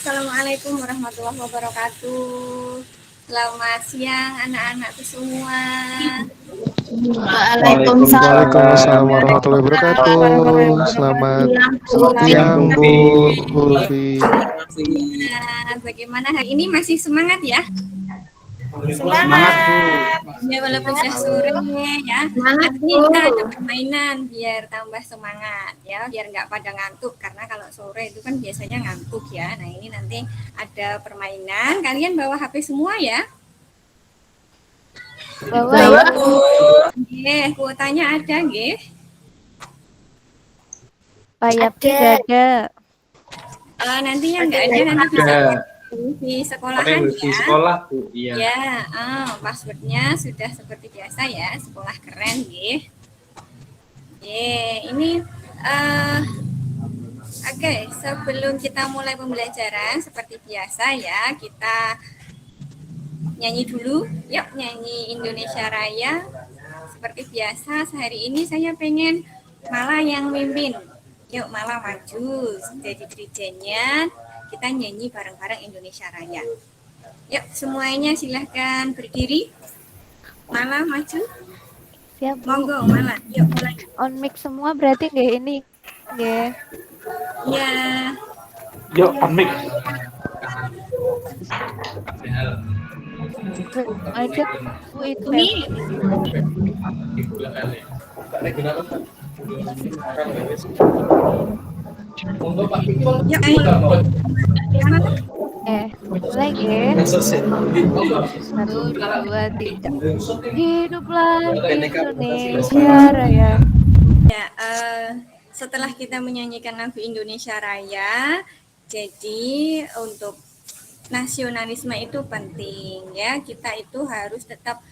Assalamualaikum warahmatullahi wabarakatuh. Selamat siang anak-anakku semua. Waalaikumsalam warahmatullahi wabarakatuh. Selamat siang Bu Ulfi. Bagaimana hari ini, masih semangat ya? Semangat Bu. Ya, walaupun sudah sore ya. Nanti kita ada permainan biar tambah semangat ya, biar nggak pada ngantuk, karena kalau sore itu kan biasanya ngantuk ya. Nah, ini nanti ada permainan. Kalian bawa HP semua ya? Bawa Bu. Nggih, kuotanya ada nggih? Payapnya nggak ada. Nanti yang nggak ada nanti bisa di sekolahan ya. Di sekolah Bu, iya. Ya, passwordnya sudah seperti biasa ya, sekolah keren nggih. Ini oke, sebelum kita mulai pembelajaran seperti biasa ya, kita nyanyi dulu. Yuk, nyanyi Indonesia Raya. Seperti biasa, sehari ini saya pengen Mala yang mimpin. Yuk, Mala maju jadi dirijennya. Kita nyanyi bareng-bareng Indonesia Raya. Yuk, semuanya silahkan berdiri. Mala maju. Siap Bu. Monggo, Mala. Yuk, mulai. On mic semua berarti nggak ini? Nggak. Ya. Yuk, amik. Ada Bu itu. Ini. Yuk, ayo. Mulai ya. 1, 2, 3. Hiduplah Indonesia Raya. Ya, setelah kita menyanyikan lagu Indonesia Raya, jadi untuk nasionalisme itu penting ya. Kita itu harus tetap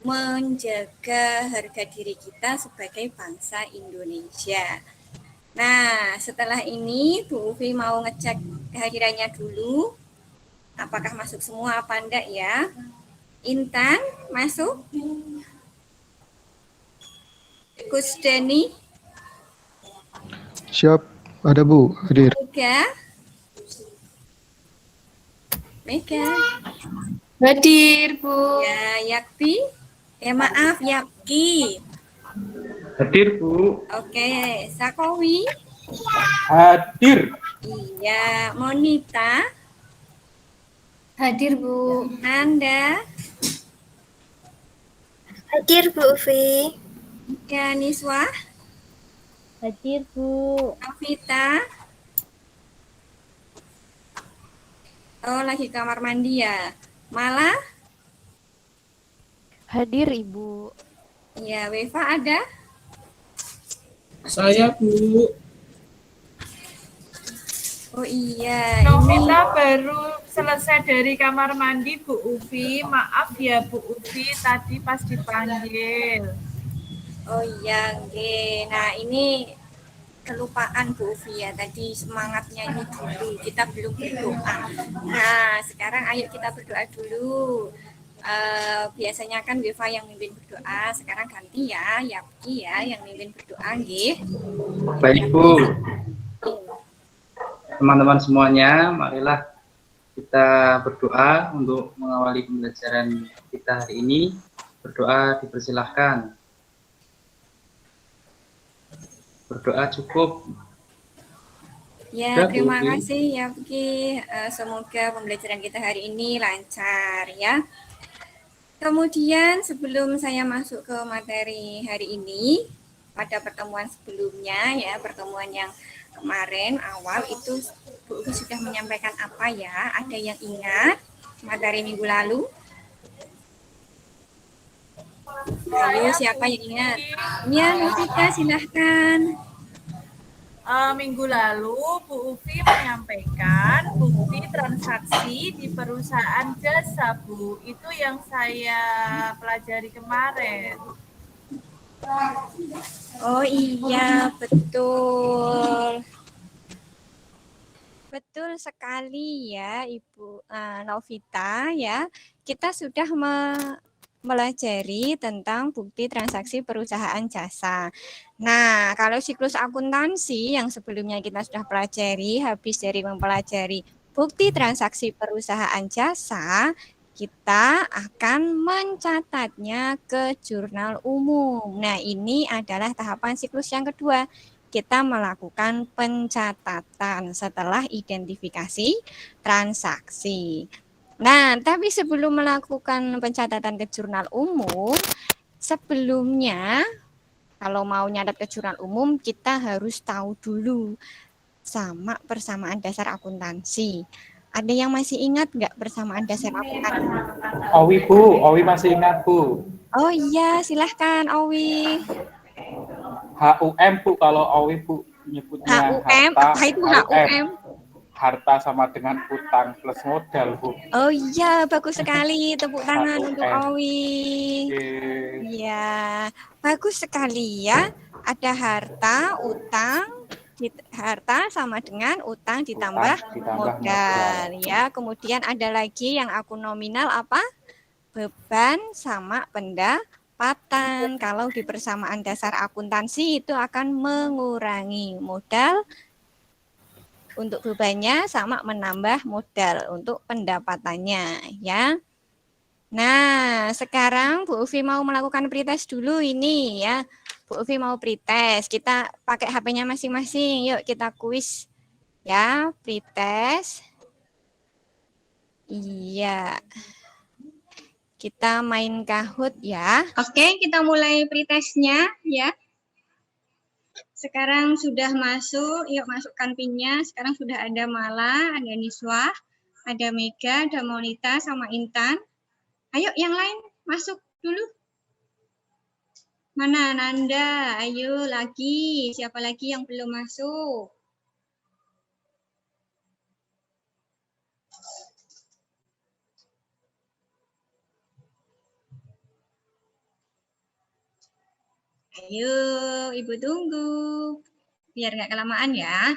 menjaga harga diri kita sebagai bangsa Indonesia. Nah, setelah ini Bu Ufi mau ngecek kehadirannya dulu. Apakah masuk semua apa enggak ya? Intan, masuk? Gus Deni? Siap, ada Bu, hadir. Mega? Hadir Bu. Ya, Yakti? Maaf, Yapki. Hadir Bu. Oke, Sakowi? Hadir. Iya, Monita? Hadir Bu. Anda? Hadir Bu Ufi. Niswa? Hadir Bu. Novita? Oh, lagi kamar mandi ya. Mala? Hadir Ibu. Ya, Weva ada? Saya Bu. Oh iya, Novita baru selesai dari kamar mandi Bu Ufi. Maaf ya Bu Ufi, tadi pas dipanggil. Oh iya, nggih. Nah, ini kelupaan Bu Ufi ya, tadi semangatnya ini dulu, kita belum berdoa. Nah, sekarang ayo kita berdoa dulu. Biasanya kan Weva yang mimpin berdoa, sekarang ganti ya, Yapki ya yang mimpin berdoa, nggih. Baik Bu. Teman-teman semuanya, marilah kita berdoa untuk mengawali pembelajaran kita hari ini. Berdoa dipersilahkan. Berdoa cukup. Ya, terima kasih Yapki. Semoga pembelajaran kita hari ini lancar ya. Kemudian sebelum saya masuk ke materi hari ini, pada pertemuan sebelumnya ya, pertemuan yang kemarin awal itu Bu Ufi sudah menyampaikan apa ya? Ada yang ingat materi minggu lalu? Ayo, siapa yang ingat? Ya, Novita silahkan. Minggu lalu Bu Ufi menyampaikan bukti transaksi di perusahaan jasa Bu. Itu yang saya pelajari kemarin. Oh iya, betul. Betul sekali ya Ibu Novita ya. Kita sudah mempelajari tentang bukti transaksi perusahaan jasa. Nah, kalau siklus akuntansi yang sebelumnya kita sudah pelajari, habis dari mempelajari bukti transaksi perusahaan jasa, kita akan mencatatnya ke jurnal umum. Nah, ini adalah tahapan siklus yang kedua. Kita melakukan pencatatan setelah identifikasi transaksi. Nah, tapi sebelum melakukan pencatatan ke jurnal umum, sebelumnya kalau mau nyatat ke jurnal umum, kita harus tahu dulu sama persamaan dasar akuntansi. Ada yang masih ingat nggak persamaan dasar akuntansi? Owi Bu, Owi masih ingat Bu. Oh iya, silahkan Owi. HUM Bu, kalau Owi Bu nyebutnya HUM, harta. apa itu HUM? Harta sama dengan utang plus modal Bu. Oh iya, bagus sekali. Tepuk tangan HUM. untuk Owi. Iya, bagus sekali ya. Ada harta, utang, harta sama dengan utang ditambah modal ya. Kemudian ada lagi yang akun nominal apa? Beban sama pendapatan. Kalau di persamaan dasar akuntansi itu akan mengurangi modal untuk bebannya sama menambah modal untuk pendapatannya ya. Nah, sekarang Bu Ufi mau melakukan pretest dulu ini ya. Bu Ufi mau pretest. Kita pakai HP-nya masing-masing. Yuk kita kuis ya, pretest. Iya. Kita main Kahoot ya. Oke, kita mulai pretestnya ya. Sekarang sudah masuk, yuk masukkan PIN-nya. Sekarang sudah ada Mala, ada Niswa, ada Mega, ada Monita, sama Intan. Ayo yang lain masuk dulu. Mana Nanda? Ayo lagi. Siapa lagi yang belum masuk? Ayo, Ibu tunggu. Biar nggak kelamaan ya.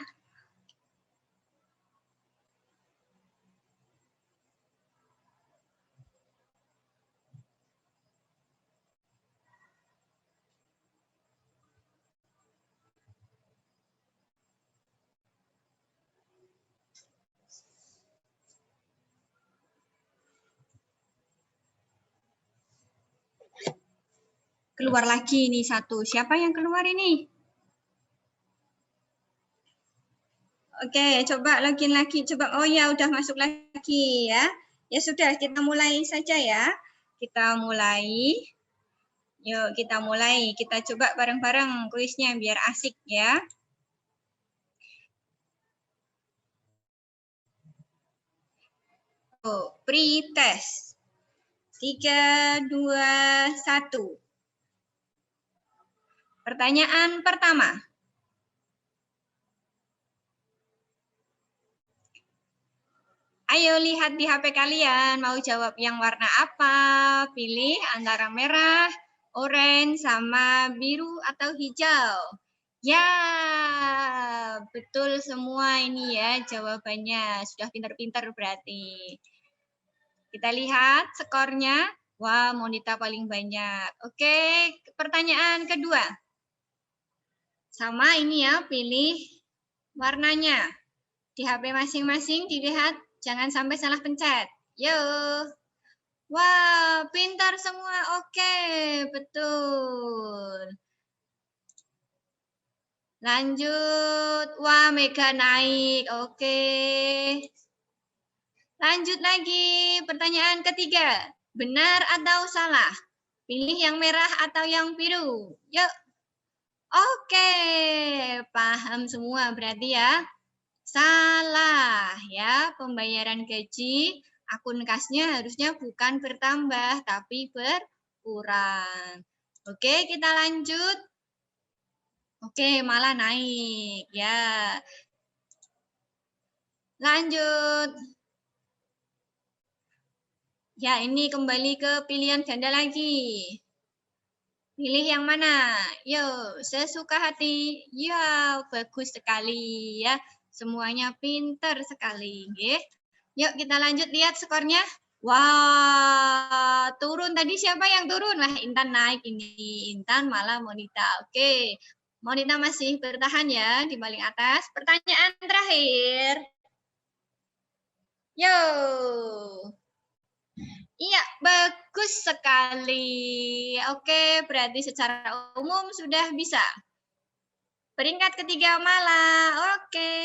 Keluar lagi nih satu. Siapa yang keluar ini? Oke, coba login lagi. Coba. Oh ya, udah masuk lagi ya. Ya sudah, kita mulai saja ya. Kita mulai. Yuk, kita mulai. Kita coba bareng-bareng kuisnya biar asik ya. Oh, pretest. 3, 2, 1. Pertanyaan pertama. Ayo lihat di HP kalian, mau jawab yang warna apa? Pilih antara merah, oranye, sama biru atau hijau. Ya, betul semua ini ya jawabannya. Sudah pintar-pintar berarti. Kita lihat skornya. Wah, Monita paling banyak. Oke, pertanyaan kedua. Sama ini ya, pilih warnanya. Di HP masing-masing dilihat, jangan sampai salah pencet. Yuk. Wah, pintar semua. Oke, betul. Lanjut. Wah, Mega naik. Oke. Lanjut lagi. Pertanyaan ketiga. Benar atau salah? Pilih yang merah atau yang biru. Yuk. Oke, paham semua berarti ya. Salah ya, pembayaran gaji akun kasnya harusnya bukan bertambah tapi berkurang. Oke, kita lanjut. Oke, malah naik ya. Lanjut. Ya, ini kembali ke pilihan ganda lagi. Pilih yang mana? Yuk, sesuka hati. Ya, bagus sekali ya. Semuanya pintar sekali. Yuk, kita lanjut lihat skornya. Wah, turun. Tadi siapa yang turun? Wah, Intan naik ini. Intan malah Monita. Oke, Monita masih bertahan ya di paling atas. Pertanyaan terakhir. Yo. Iya, bagus sekali. Oke, berarti secara umum sudah bisa. Peringkat ketiga Mala. Oke.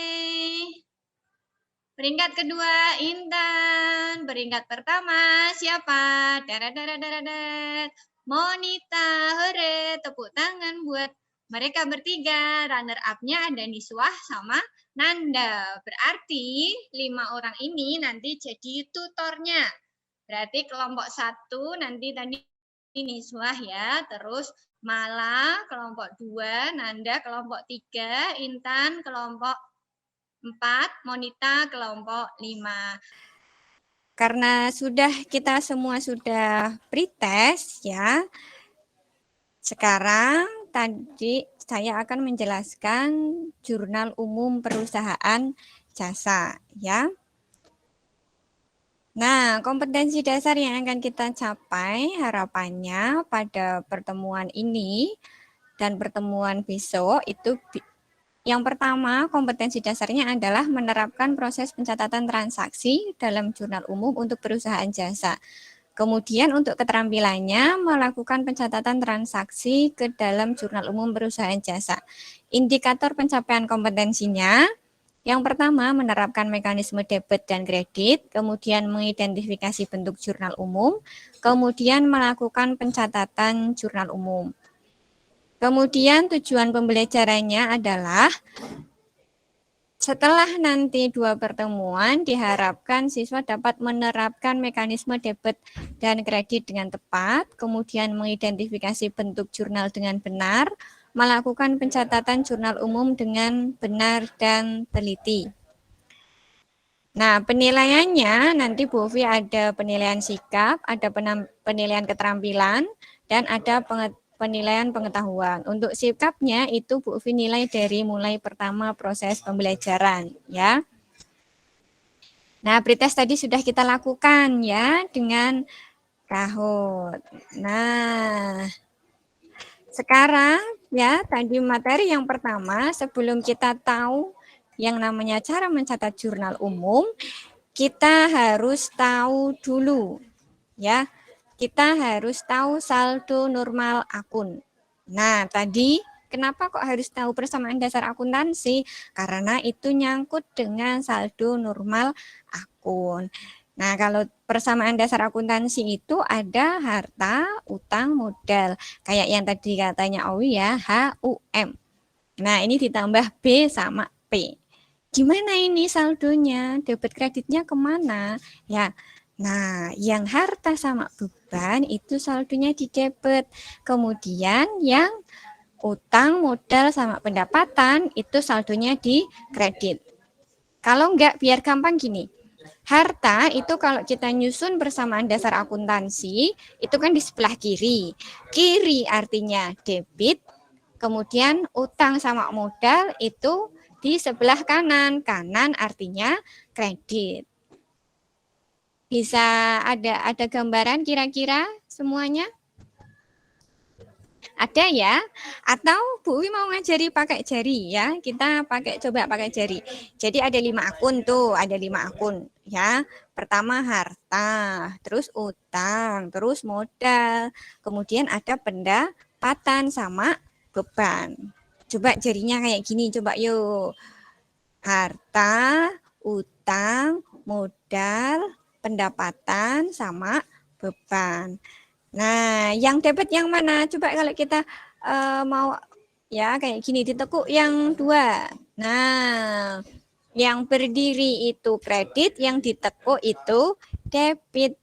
Peringkat kedua Intan. Peringkat pertama siapa? Darat. Monita. Hore, tepuk tangan buat mereka bertiga. Runner up-nya ada Niswah sama Nanda. Berarti 5 orang ini nanti jadi tutornya. Berarti kelompok 1 nanti tadi Niswah ya, terus Mala kelompok 2, Nanda kelompok 3, Intan kelompok 4, Monita kelompok 5. Karena kita semua sudah pretest ya. Sekarang tadi saya akan menjelaskan jurnal umum perusahaan jasa ya. Nah, kompetensi dasar yang akan kita capai harapannya pada pertemuan ini dan pertemuan besok itu yang pertama, kompetensi dasarnya adalah menerapkan proses pencatatan transaksi dalam jurnal umum untuk perusahaan jasa. Kemudian untuk keterampilannya, melakukan pencatatan transaksi ke dalam jurnal umum perusahaan jasa. Indikator pencapaian kompetensinya, yang pertama menerapkan mekanisme debit dan kredit, kemudian mengidentifikasi bentuk jurnal umum, kemudian melakukan pencatatan jurnal umum. Kemudian tujuan pembelajarannya adalah setelah nanti 2 pertemuan diharapkan siswa dapat menerapkan mekanisme debit dan kredit dengan tepat, kemudian mengidentifikasi bentuk jurnal dengan benar, melakukan pencatatan jurnal umum dengan benar dan teliti. Nah, penilaiannya nanti Bu Ufi ada penilaian sikap, ada penilaian keterampilan, dan ada penilaian pengetahuan. Untuk sikapnya itu Bu Ufi nilai dari mulai pertama proses pembelajaran ya. Nah, pretest tadi sudah kita lakukan ya dengan Kahoot. Nah, sekarang ya tadi materi yang pertama sebelum kita tahu yang namanya cara mencatat jurnal umum, kita harus tahu dulu ya. Kita harus tahu saldo normal akun. Nah, tadi kenapa kok harus tahu persamaan dasar akuntansi? Karena itu nyangkut dengan saldo normal akun. Nah, kalau persamaan dasar akuntansi itu ada harta, utang, modal. Kayak yang tadi katanya Owi ya, HUM. Nah, ini ditambah B sama P. Gimana ini saldonya? Debit kreditnya kemana? Ya, nah, yang harta sama beban itu saldonya di debit. Kemudian yang utang, modal, sama pendapatan itu saldonya di kredit. Kalau enggak, biar gampang gini. Harta itu kalau kita nyusun persamaan dasar akuntansi, itu kan di sebelah kiri. Kiri artinya debit, kemudian utang sama modal itu di sebelah kanan. Kanan artinya kredit. Bisa ada gambaran kira-kira semuanya? Ada ya? Atau Bu Wi mau ngajari pakai jari ya? Kita coba pakai jari. Jadi ada 5 akun tuh, ada 5 akun ya. Pertama harta, terus utang, terus modal, kemudian ada pendapatan sama beban. Coba jarinya kayak gini, coba yuk. Harta, utang, modal, pendapatan sama beban. Nah, yang debit yang mana? Coba kalau kita mau ya kayak gini ditekuk yang 2. Nah, yang berdiri itu kredit, yang ditekuk itu debit.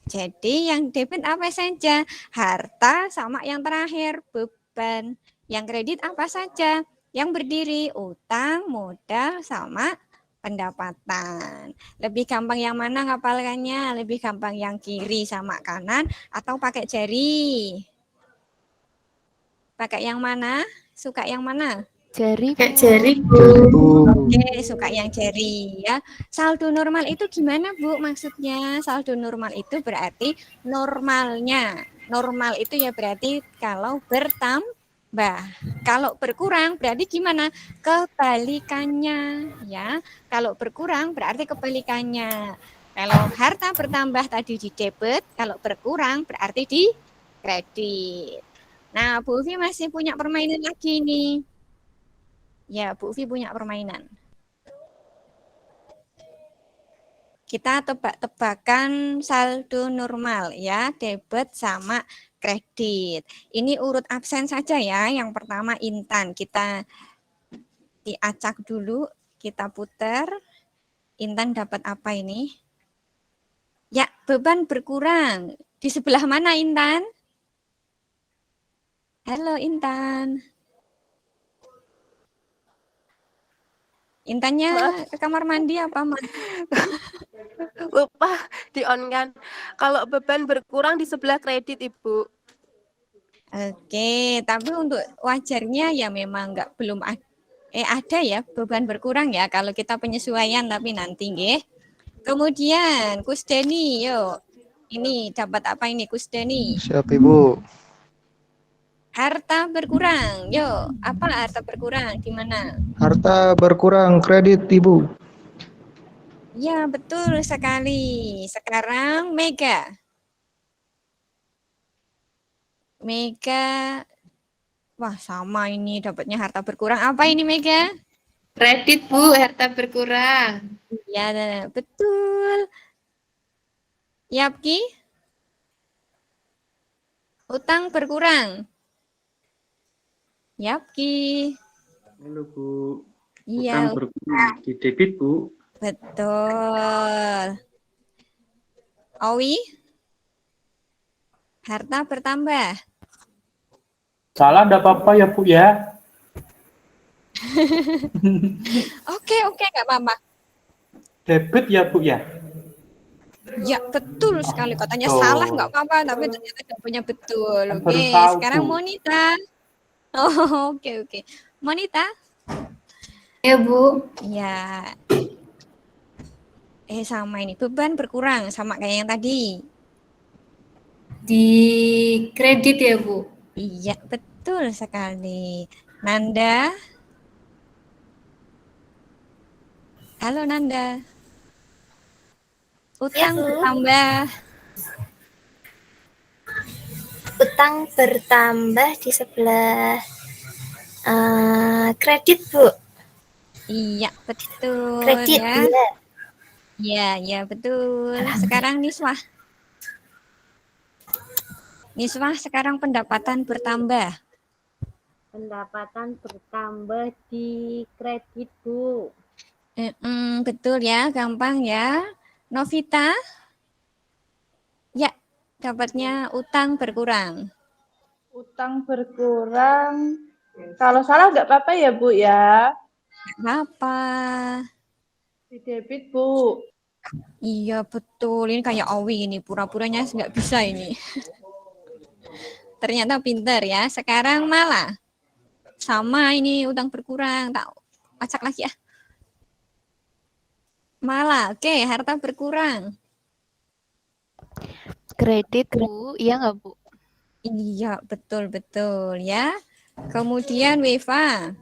Jadi yang debit apa saja? Harta sama yang terakhir beban. Yang kredit apa saja? Yang berdiri utang, modal sama pendapatan. Lebih gampang yang mana ngapalkannya? Lebih gampang yang kiri sama kanan atau pakai jari? Pakai yang mana? Suka yang mana? Jari, Kayak jari, Bu. Oke, suka yang jari ya. Saldo normal itu gimana, Bu? Maksudnya saldo normal itu berarti normalnya. Normal itu ya berarti kalau bertambah. Kalau berkurang berarti gimana? Kebalikannya ya. Kalau berkurang berarti kebalikannya. Kalau harta bertambah tadi di debit, kalau berkurang berarti di kredit. Nah, Bu Ufi masih punya permainan lagi nih. Ya, Bu Ufi punya permainan. Kita tebak-tebakan saldo normal ya, debit sama kredit. Ini urut absen saja ya. Yang pertama Intan, kita diacak dulu, kita putar. Intan dapat apa ini? Ya, beban berkurang. Di sebelah mana Intan? Halo Intan. Intannya ke kamar mandi apa, Mas? Lupa di-on kan. Kalau beban berkurang di sebelah kredit, Ibu. Oke, tapi untuk wajarnya ya memang belum ada ya beban berkurang ya kalau kita penyesuaian, tapi nanti nggih. Kemudian Kusdeni, yuk. Ini dapat apa ini Kusdeni? Siap Ibu. Harta berkurang. Yuk, apa harta berkurang? Di mana? Harta berkurang kredit Ibu. Ya, betul sekali. Sekarang Mega. Mega. Wah, sama ini dapatnya harta berkurang. Apa ini Mega? Kredit, Bu, harta berkurang. Ya, betul. Yapki? Utang berkurang. Yapki. Halo Bu. Iya. Utang berkurang di debit Bu. Betul. Owi? Harta bertambah. Salah enggak apa-apa ya, Bu ya. Oke, nggak apa-apa. Debit ya, Bu ya. Ya, betul sekali. Katanya Oh. salah nggak apa-apa, tapi ternyata jawabannya betul. Kan Oke, baru tahu, sekarang Bu. Monita. Oh, oke. Monita? Ya, Bu. Ya. Sama ini. Beban berkurang, sama kayak yang tadi. Di kredit ya, Bu. Iya, betul sekali. Nanda? Halo, Nanda. Utang Bu. bertambah. Utang bertambah di sebelah kredit, Bu. Iya, betul. Kredit, ya. Ya, betul. Sekarang Niswah. Niswah, sekarang pendapatan bertambah. Pendapatan bertambah di kredit, Bu. Betul ya, gampang ya. Novita? Ya, dapatnya utang berkurang. Utang berkurang. Kalau salah nggak apa-apa ya, Bu ya. Apa? Di debit, Bu. Iya, betul. Ini kayak Owi ini, pura-puranya nggak bisa ini. Ternyata pinter ya. Sekarang malah. Sama ini utang berkurang. Tak acak lagi ya. Malah, oke, harta berkurang. Kredit, Bu. Iya nggak, Bu? Iya, betul ya. Kemudian Weva.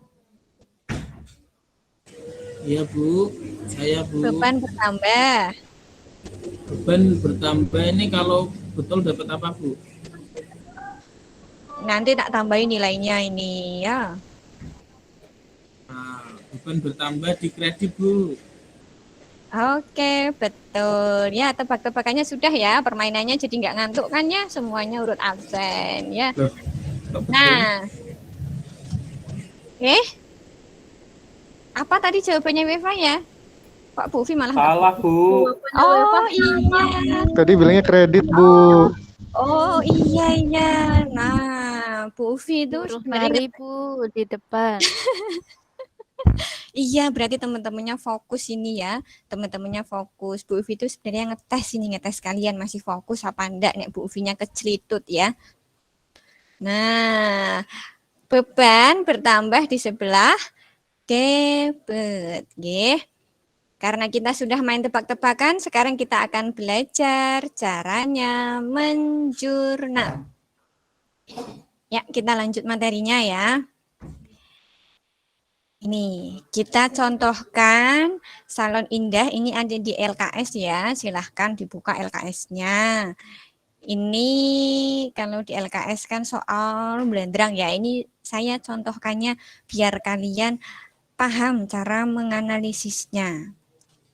Iya Bu, saya Bu. Beban bertambah. Beban bertambah ini kalau betul dapat apa Bu? Nanti tak tambahin nilainya ini ya. Nah, beban bertambah di kredit Bu. Oke, betul. Ya, tebak-tebakannya sudah ya. Permainannya jadi nggak ngantuk kan ya. Semuanya urut absen ya. Loh, nah. Apa tadi jawabannya Weva ya? Pak Bu Ufi malah salah, Bu. Oh, iya. Tadi bilangnya kredit Bu. Oh, iya. Nah, Bu Ufi itu Mari, Bu, di depan. Iya, berarti teman-temannya fokus ini ya. Teman-temannya fokus. Bu Ufi itu sebenarnya ngetes kalian masih fokus apa enggak nek Bu Ufinya kecelitut ya. Nah, beban bertambah di sebelah debit, nggih. Karena kita sudah main tebak-tebakan, sekarang kita akan belajar caranya menjurnal. Ya, kita lanjut materinya ya. Ini kita contohkan Salon Indah ini ada di LKS ya. Silahkan dibuka LKS-nya. Ini kalau di LKS kan soal belendrang ya. Ini saya contohkannya biar kalian paham cara menganalisisnya.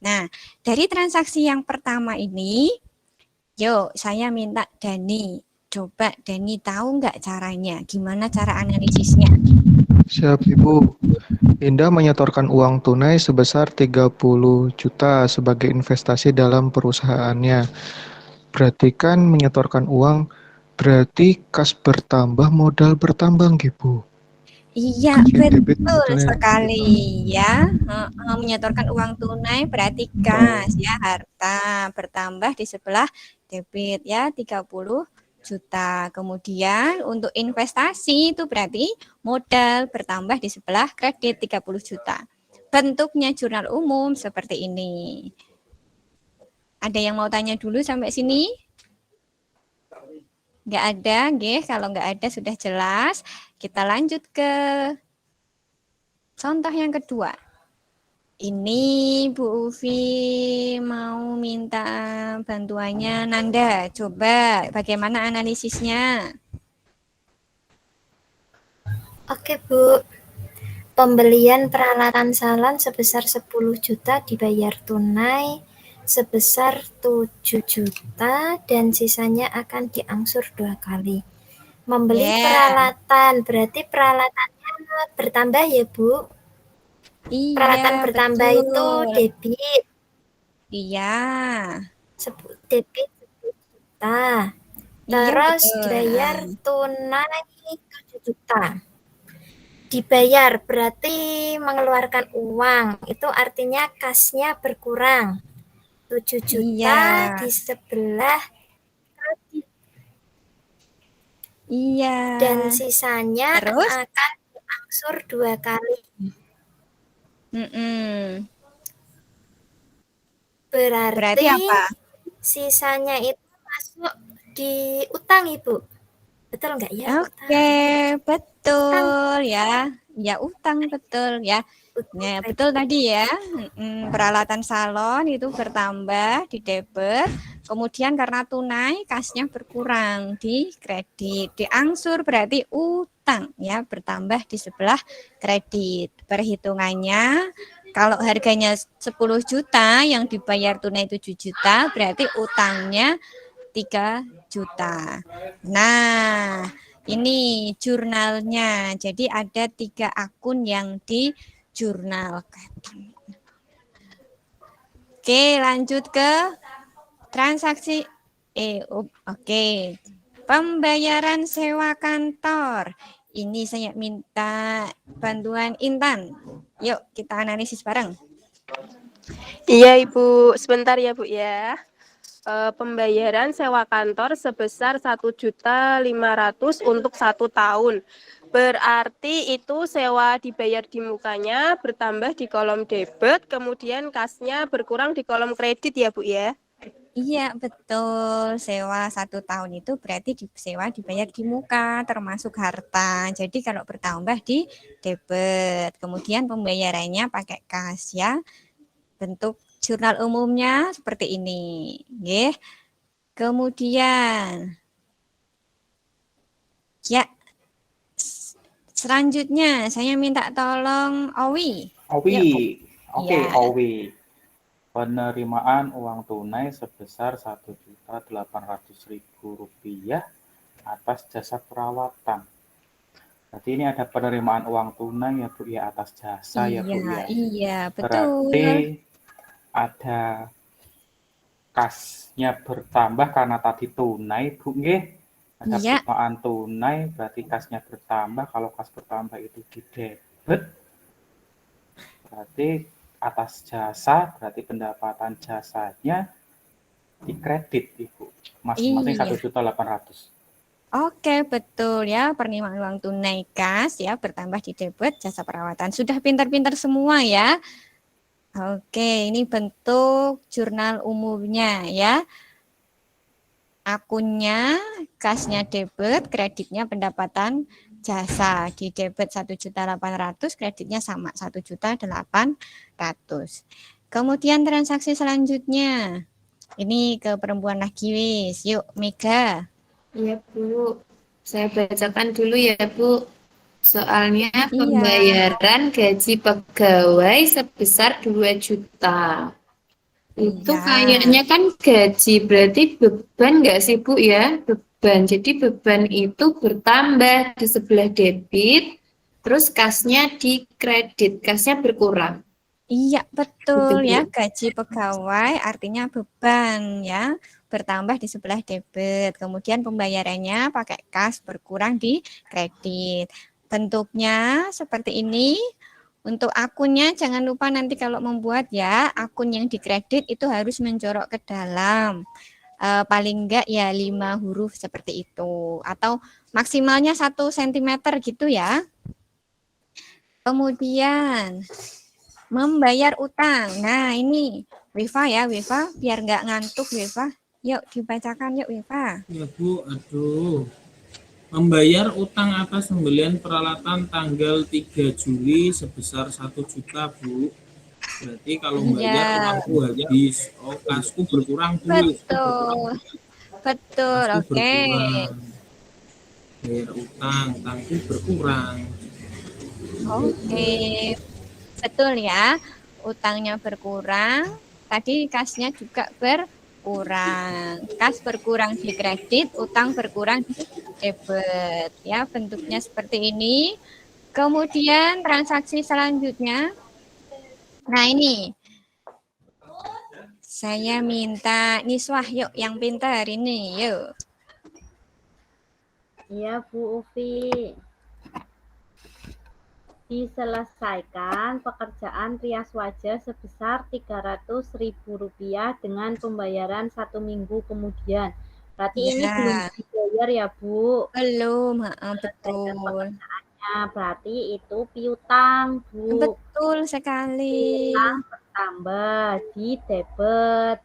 Nah, dari transaksi yang pertama ini, yuk saya minta Dani. Coba Dani tahu nggak caranya? Gimana cara analisisnya? Siap, Ibu. Indah menyetorkan uang tunai sebesar 30 juta sebagai investasi dalam perusahaannya. Berarti kan menyetorkan uang, berarti kas bertambah, modal bertambah, Ibu. Iya, Debit betul tunai. sekali ya. Menyetorkan uang tunai berarti kas ya, harta bertambah di sebelah debit ya 30 juta. Kemudian untuk investasi itu berarti modal bertambah di sebelah kredit 30 juta. Bentuknya jurnal umum seperti ini. Ada yang mau tanya dulu sampai sini? Nggak ada, nggih. Kalau nggak ada sudah jelas. Kita lanjut ke contoh yang kedua. Ini Bu Ufi mau minta bantuannya Nanda. Coba bagaimana analisisnya? Oke, Bu. Pembelian peralatan salon sebesar 10 juta dibayar tunai sebesar 7 juta dan sisanya akan diangsur 2 kali. Membeli peralatan, berarti peralatannya bertambah ya, Bu? Peralatan Iya, bertambah betul. itu debit. Iya. Debit 10 juta. Iya, Terus betul. dibayar tunai 7 juta. Dibayar berarti mengeluarkan uang. Itu artinya kasnya berkurang. 7 juta Iya. di sebelah kredit. Iya. Dan sisanya Terus? akan diangsur 2 kali. Berarti apa? sisanya itu masuk di utang, Ibu. Betul nggak ya? Oke, betul ya. Ya, utang betul ya. Nah, betul tadi ya. Peralatan salon itu bertambah di debit, kemudian karena tunai kasnya berkurang di kredit. Diangsur berarti utang ya, bertambah di sebelah kredit. Perhitungannya kalau harganya 10 juta yang dibayar tunai 7 juta berarti utangnya 3 juta. Nah, ini jurnalnya. Jadi ada 3 akun yang dijurnalkan. Oke, lanjut ke transaksi. Oke. Pembayaran sewa kantor. Ini saya minta bantuan Intan. Yuk, kita analisis bareng. Iya, Ibu. Sebentar ya, Bu ya. Pembayaran sewa kantor sebesar 1.500.000 untuk 1 tahun. Berarti itu sewa dibayar di mukanya, bertambah di kolom debit, kemudian kasnya berkurang di kolom kredit ya, Bu ya? Iya, betul. Sewa 1 tahun itu berarti sewa dibayar di muka, termasuk harta. Jadi kalau bertambah di debit. Kemudian pembayarannya pakai kas ya. Bentuk jurnal umumnya seperti ini. Nggih. Kemudian ya, selanjutnya saya minta tolong Owi. Owi. Oke, Ya. Owi. Penerimaan uang tunai sebesar Rp1.800.000 atas jasa perawatan. Berarti ini ada penerimaan uang tunai ya, Bu ya, atas jasa ya, Bu ya. Iya, betul. Berarti ada kasnya bertambah karena tadi tunai, Bu nggih. Ada penerimaan tunai berarti kasnya bertambah. Kalau kas bertambah itu di debit. Berarti atas jasa, berarti pendapatan jasanya di kredit, Ibu. Masing-masing 1.800.000. Oke, betul ya. Penerimaan uang tunai kas ya bertambah di debit jasa perawatan. Sudah pintar-pintar semua ya. Oke, ini bentuk jurnal umumnya ya. Akunnya, kasnya debit, kreditnya pendapatan jasa. Di debit 1.800.000, kreditnya sama 1.800.000. Kemudian transaksi selanjutnya. Ini ke perempuan lagi wis. Yuk, Mega. Iya, Bu. Saya bacakan dulu ya, Bu. Soalnya Iya. pembayaran gaji pegawai sebesar 2 juta. Itu Iya. kayaknya kan gaji, berarti beban nggak sih, Bu ya? Beban. Jadi beban itu bertambah di sebelah debit, terus kasnya di kredit, kasnya berkurang. Iya, betul Gitu, ya. Bu. Gaji pegawai artinya beban ya. Bertambah di sebelah debit. Kemudian pembayarannya pakai kas, berkurang di kredit. Bentuknya seperti ini. Untuk akunnya jangan lupa nanti kalau membuat ya, akun yang dikredit itu harus menjorok ke dalam. Paling enggak ya 5 huruf seperti itu. Atau maksimalnya 1 cm gitu ya. Kemudian membayar utang. Nah, ini Wifa ya, Wifa, biar nggak ngantuk Wifa. Yuk dibacakan yuk Wifa. Ya Bu, aduh. Membayar utang atas pembelian peralatan tanggal 3 Juli sebesar 1 juta, Bu. Berarti kalau bayar uangku habis. Oh, kasku berkurang, Bu. Betul. Betul, Kasku oke. berkurang. Bayar utang, utangku berkurang. Oke. Betul ya. Utangnya berkurang, tadi kasnya juga berkurang. Kas berkurang di kredit, utang berkurang di debit. Ya, bentuknya seperti ini. Kemudian transaksi selanjutnya. Nah, ini. Saya minta Niswah yuk yang pintar ini, yuk. Iya, Bu Ufi. Diselesaikan pekerjaan rias wajah sebesar Rp300.000 dengan pembayaran 1 minggu kemudian. Berarti ini Ya. belum dibayar ya, Bu? Belum, betul. Pekerjaannya berarti itu piutang, Bu. Betul sekali. Piutang bertambah di debit.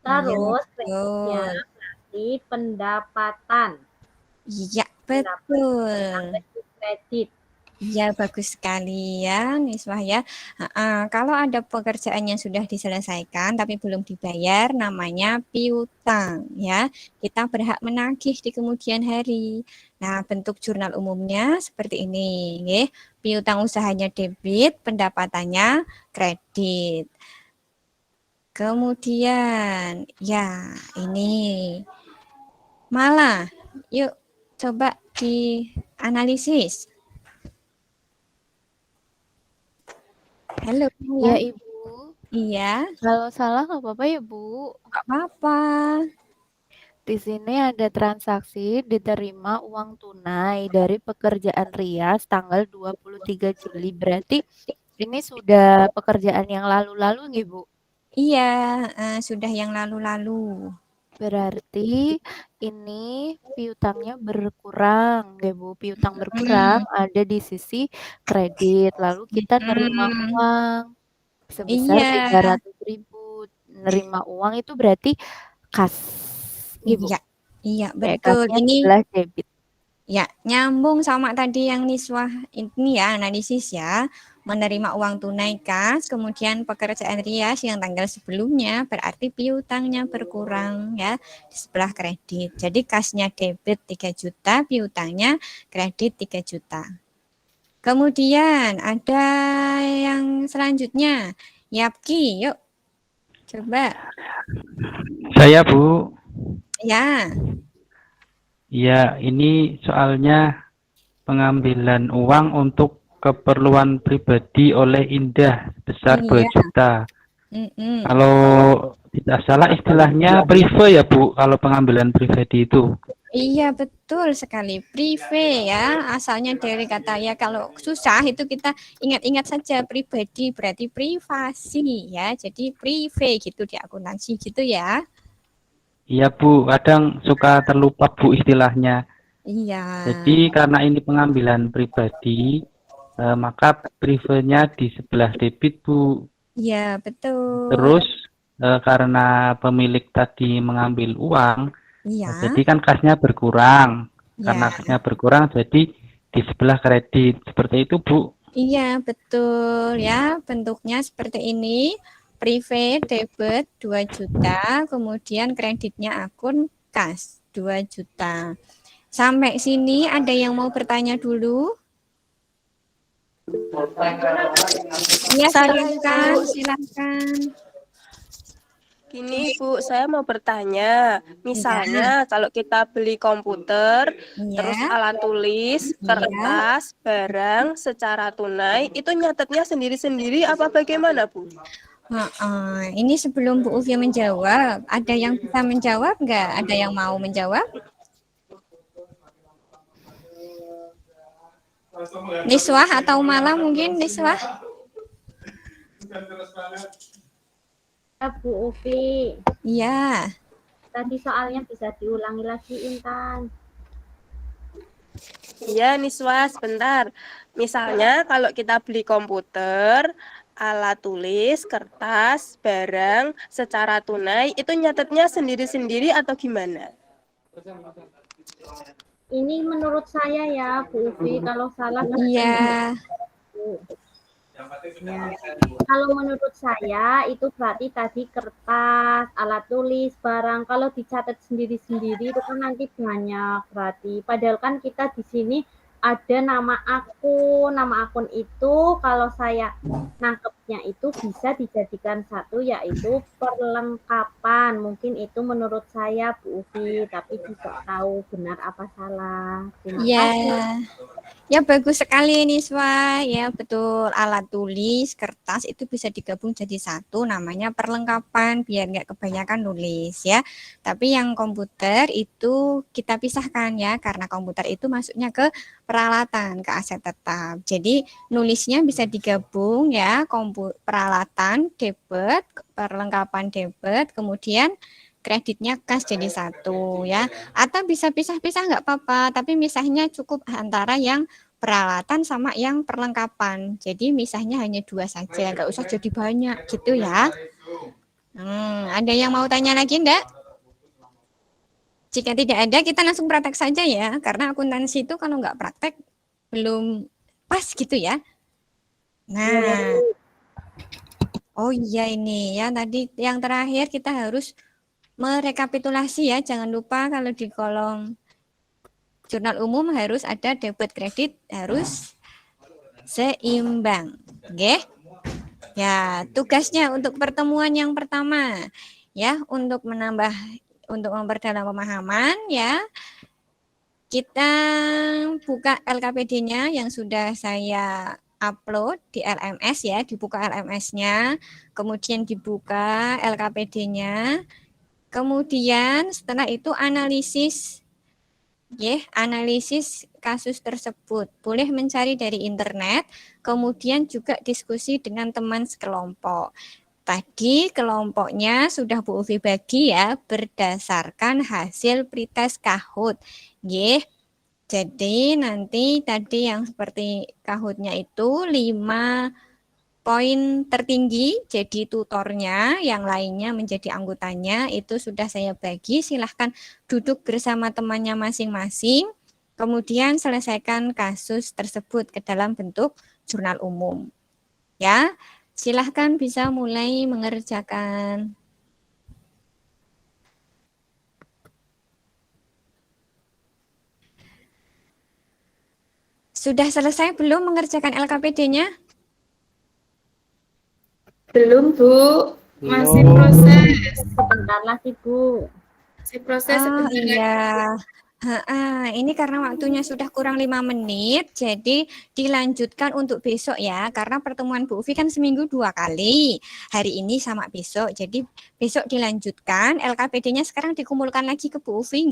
Terus kreditnya berarti pendapatan. Iya, betul. Di kredit. Iya, bagus sekali ya, Niswah ya. Kalau ada pekerjaan yang sudah diselesaikan tapi belum dibayar, namanya piutang ya. Kita berhak menagih di kemudian hari. Nah, bentuk jurnal umumnya seperti ini, nggih. Piutang usahanya debit, pendapatannya kredit. Kemudian, ya ini malah, yuk coba dianalisis. Halo. Iya, Ibu. Iya. Kalau salah nggak apa-apa ya, Bu? Nggak apa-apa. Di sini ada transaksi diterima uang tunai dari pekerjaan rias tanggal 23 Juli. Berarti ini sudah pekerjaan yang lalu-lalu nih, Bu? Iya, sudah yang lalu-lalu. Berarti ini piutangnya berkurang, ya Bu. Piutang berkurang ada di sisi kredit. Lalu kita nerima uang sebesar 300.000. Nerima uang itu berarti kas, Ibu. Iya, iya betul. betul. Ini sebelah debit. ya nyambung sama tadi yang Niswah ini ya, analisis ya. Menerima uang tunai kas, kemudian pekerjaan rias yang tanggal sebelumnya berarti piutangnya berkurang ya di sebelah kredit. Jadi kasnya debit 3 juta, piutangnya kredit 3 juta. Kemudian ada yang selanjutnya. Yapki, yuk. Coba. Saya, Bu. Ya. Ya, ini soalnya pengambilan uang untuk keperluan pribadi oleh Indah sebesar 2 juta. Kalau tidak salah istilahnya prive ya, Bu, kalau pengambilan pribadi itu. Iya, betul sekali. Prive ya, asalnya dari kata ya kalau susah itu kita ingat-ingat saja pribadi berarti privasi ya. Jadi prive gitu di akuntansi gitu ya. Iya, Bu, kadang suka terlupa, Bu, istilahnya. Iya. Jadi karena ini pengambilan pribadi, maka privenya di sebelah debit, Bu. Iya, betul. Terus karena pemilik tadi mengambil uang, iya. jadi kan kasnya berkurang. Karena kasnya berkurang, jadi di sebelah kredit. Seperti itu, Bu. Iya, betul ya. Bentuknya seperti ini. Private debit 2 juta, kemudian kreditnya akun kas 2 juta. Sampai sini ada yang mau bertanya dulu? Ya, silakan, silakan. Gini Bu, saya mau bertanya, misalnya kalau kita beli komputer, terus Iya, alat tulis, iya. kertas, barang secara tunai, itu nyatetnya sendiri-sendiri apa bagaimana Bu? Ini sebelum Bu Uvi menjawab, ada yang bisa menjawab nggak? Ada yang mau menjawab? Niswah atau malah mungkin Niswah? Bu Ufi, Iya. tadi soalnya bisa diulangi lagi Intan. Iya, Niswa, sebentar. Misalnya kalau kita beli komputer, alat tulis, kertas, barang secara tunai, itu nyatetnya sendiri-sendiri atau gimana? Ini menurut saya ya Bu Ufi, kalau salah Iya. Ya. Kalau menurut saya itu berarti tadi kertas, alat tulis, barang. Kalau dicatat sendiri-sendiri itu kan nanti banyak berarti. Padahal kan kita di sini ada nama akun itu kalau saya nangkepnya itu bisa dijadikan satu yaitu perlengkapan. Mungkin itu menurut saya Bu Ufi, tapi tidak tahu benar apa salah. Terima kasih. Ya bagus sekali Niswa, ya betul, alat tulis, kertas itu bisa digabung jadi satu, namanya perlengkapan biar nggak kebanyakan nulis ya. Tapi yang komputer itu kita pisahkan ya, karena komputer itu masuknya ke peralatan, ke aset tetap. Jadi nulisnya bisa digabung ya, peralatan, debit, perlengkapan debit, kemudian kreditnya kas jadi satu ya, atau bisa pisah-pisah nggak apa-apa, tapi misahnya cukup antara yang peralatan sama yang perlengkapan. Jadi misahnya hanya 2 saja, nggak usah jadi banyak gitu ya. Ada yang mau tanya lagi enggak? Jika tidak ada, kita langsung praktek saja ya, karena akuntansi itu kalau nggak praktek belum pas gitu ya. Nah, oh iya ini ya, tadi yang terakhir kita harus merekapitulasi ya, jangan lupa kalau di kolom jurnal umum harus ada debit kredit harus seimbang. Oke? Ya, tugasnya untuk pertemuan yang pertama ya, untuk memperdalam pemahaman ya. Kita buka LKPD-nya yang sudah saya upload di LMS ya, dibuka LMS-nya, kemudian dibuka LKPD-nya. Kemudian setelah itu analisis analisis kasus tersebut. Boleh mencari dari internet, kemudian juga diskusi dengan teman sekelompok. Tadi kelompoknya sudah Bu Uvi bagi ya berdasarkan hasil pretest Kahoot. Jadi nanti tadi yang seperti Kahoot-nya itu 5 poin tertinggi jadi tutornya, yang lainnya menjadi anggotanya, itu sudah saya bagi. Silahkan duduk bersama temannya masing-masing, kemudian selesaikan kasus tersebut ke dalam bentuk jurnal umum. Ya, silahkan bisa mulai mengerjakan. Sudah selesai belum mengerjakan LKPD-nya? Belum, Bu. Masih proses. Sebentar lagi, Bu. Masih proses sebentar lagi. Iya. Ini karena waktunya sudah kurang 5 menit, jadi dilanjutkan untuk besok ya, karena pertemuan Bu Uvi kan seminggu 2 kali, hari ini sama besok, jadi besok dilanjutkan, LKPD-nya sekarang dikumpulkan lagi ke Bu Uvi,